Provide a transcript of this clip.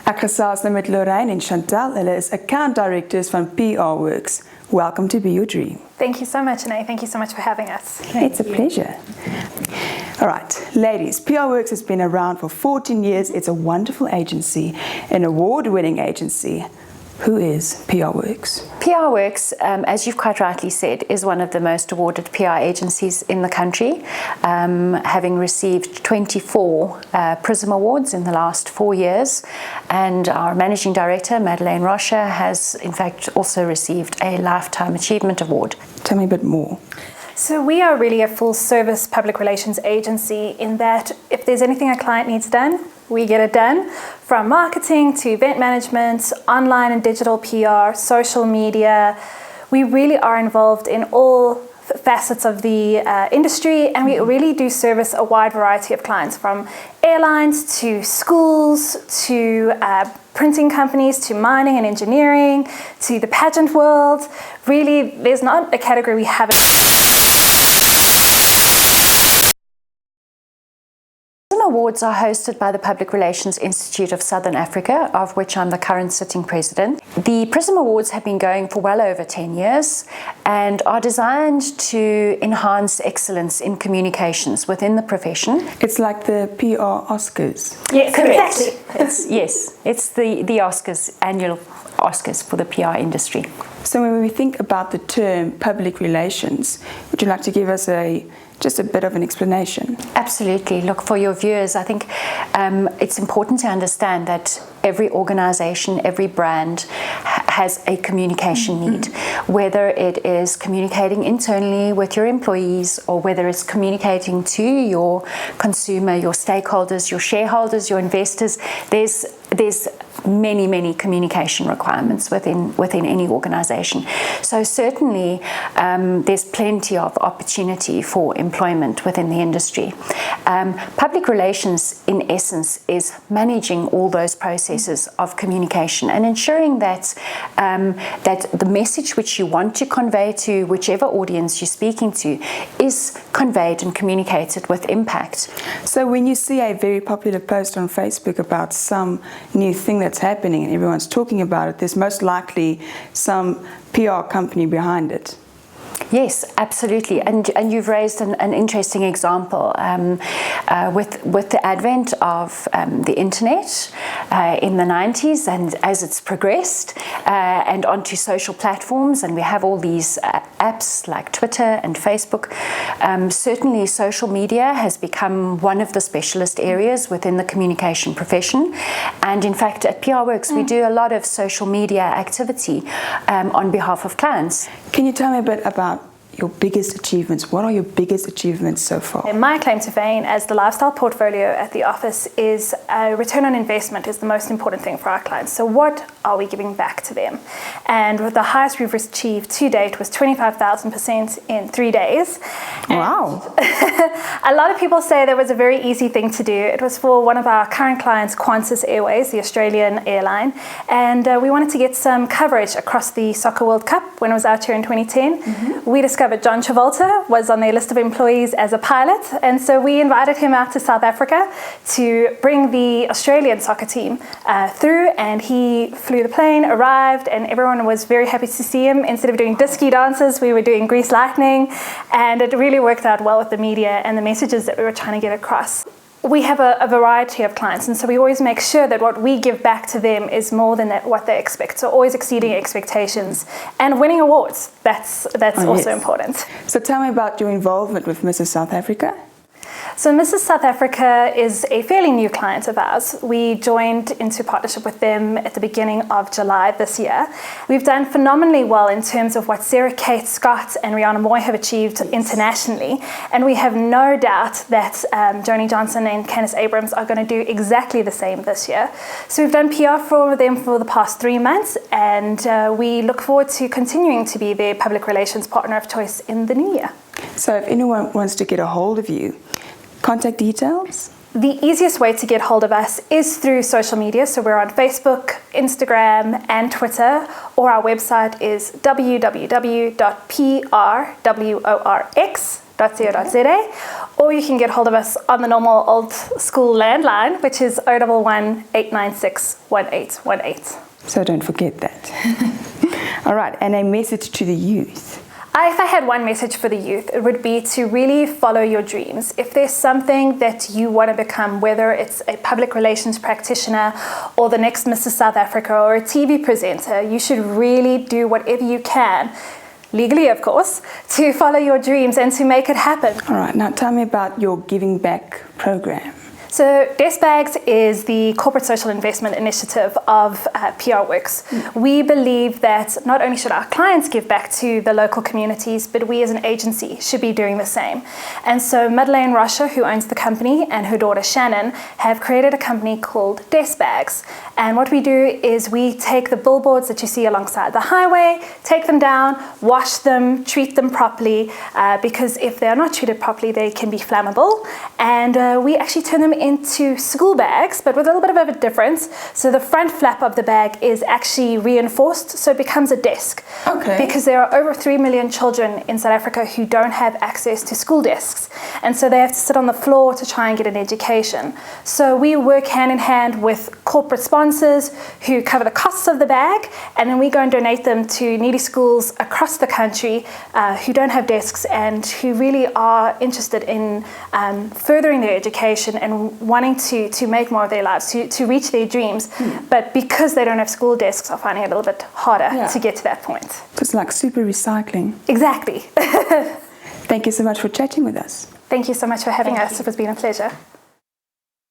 Ek gesels nou met Lorraine en Chantal. Hulle is account directors van PR Worx. Welcome to Be Your Dream. Thank you so much, Anais. Thank you so much for having us. It's a pleasure. All right, ladies, PR Worx has been around for 14 years. It's a wonderful agency, an award-winning agency. Who is PR Worx? PR Worx, as you've quite rightly said, is one of the most awarded PR agencies in the country, having received 24 Prism Awards in the last 4 years. And our Managing Director, Lorraine Chantal, has in fact also received a Lifetime Achievement Award. Tell me a bit more. So we are really a full-service public relations agency in that if there's anything a client needs done, we get it done, from marketing to event management, online and digital PR, social media. We really are involved in all facets of the industry, and we really do service a wide variety of clients, from airlines to schools to printing companies to mining and engineering to the pageant world. Really, there's not a category we haven't. Awards are hosted by the Public Relations Institute of Southern Africa, of which I'm the current sitting president. The Prism Awards have been going for well over 10 years and are designed to enhance excellence in communications within the profession. It's like the PR Oscars. Yes, correct. exactly. It's the Oscars, annual Oscars for the PR industry. So when we think about the term public relations, would you like to give us just a bit of an explanation? Absolutely. Look, for your viewers, I think it's important to understand that every organization, every brand has a communication need, whether it is communicating internally with your employees or whether it's communicating to your consumer, your stakeholders, your shareholders, your investors. There's many communication requirements within any organization. So certainly there's plenty of opportunity for employment within the industry. Public relations, in essence, is managing all those processes of communication and ensuring that that the message which you want to convey to whichever audience you're speaking to is conveyed and communicated with impact. So when you see a very popular post on Facebook about some new thing that's happening and everyone's talking about it, there's most likely some PR company behind it. Yes, absolutely, and you've raised an interesting example with the advent of the internet in the 90s, and as it's progressed and onto social platforms, and we have all these apps like Twitter and Facebook. Certainly, social media has become one of the specialist areas within the communication profession, and in fact, at PR Worx, we do a lot of social media activity on behalf of clients. Can you tell me a bit about your biggest achievements? What are your biggest achievements so far? And my claim to fame as the lifestyle portfolio at the office is return on investment is the most important thing for our clients. So what are we giving back to them? And with the highest we've achieved to date was 25,000% in 3 days. Wow. A lot of people say that was a very easy thing to do. It was for one of our current clients, Qantas Airways, the Australian airline. And we wanted to get some coverage across the Soccer World Cup when it was out here in 2010. We discovered John Travolta was on their list of employees as a pilot, and so we invited him out to South Africa to bring the Australian soccer team through, and he flew the plane, arrived, and everyone was very happy to see him. Instead of doing disco dances, we were doing grease lightning, and it really worked out well with the media and the messages that we were trying to get across. We have a variety of clients, and so we always make sure that what we give back to them is more than what they expect. So always exceeding expectations and winning awards. That's also important. So tell me about your involvement with Mrs. South Africa. So Mrs. South Africa is a fairly new client of ours. We joined into partnership with them at the beginning of July this year. We've done phenomenally well in terms of what Sarah Kate Scott and Rihanna Moy have achieved internationally. And we have no doubt that Joni Johnson and Candice Abrams are going to do exactly the same this year. So we've done PR for them for the past 3 months, and we look forward to continuing to be their public relations partner of choice in the new year. So if anyone wants to get a hold of you, contact details? The easiest way to get hold of us is through social media. So we're on Facebook, Instagram, and Twitter, or our website is www.prworx.com. www.pr.co.za, or you can get hold of us on the normal old school landline, which is 011 896 1818. So don't forget that. All right, and a message to the youth. If I had one message for the youth, it would be to really follow your dreams. If there's something that you want to become, whether it's a public relations practitioner or the next Mrs. South Africa or a TV presenter, you should really do whatever you can, legally of course, to follow your dreams and to make it happen. All right, now tell me about your Giving Back program. So Desk Bags is the corporate social investment initiative of PR Worx. We believe that not only should our clients give back to the local communities, but we as an agency should be doing the same. And so Madeleine Rocha, who owns the company, and her daughter Shannon have created a company called Desk Bags. And what we do is we take the billboards that you see alongside the highway, take them down, wash them, treat them properly, because if they are not treated properly, they can be flammable. And we actually turn them into school bags, but with a little bit of a difference. So the front flap of the bag is actually reinforced, so it becomes a desk. Okay. Because there are over 3 million children in South Africa who don't have access to school desks. And so they have to sit on the floor to try and get an education. So we work hand in hand with corporate sponsors who cover the costs of the bag, and then we go and donate them to needy schools across the country who don't have desks and who really are interested in furthering their education and wanting to make more of their lives, to reach their dreams. But because they don't have school desks, are finding it a little bit harder to get to that point. It's like super recycling. Exactly. Thank you so much for chatting with us. Thank you so much for having us. It has been a pleasure.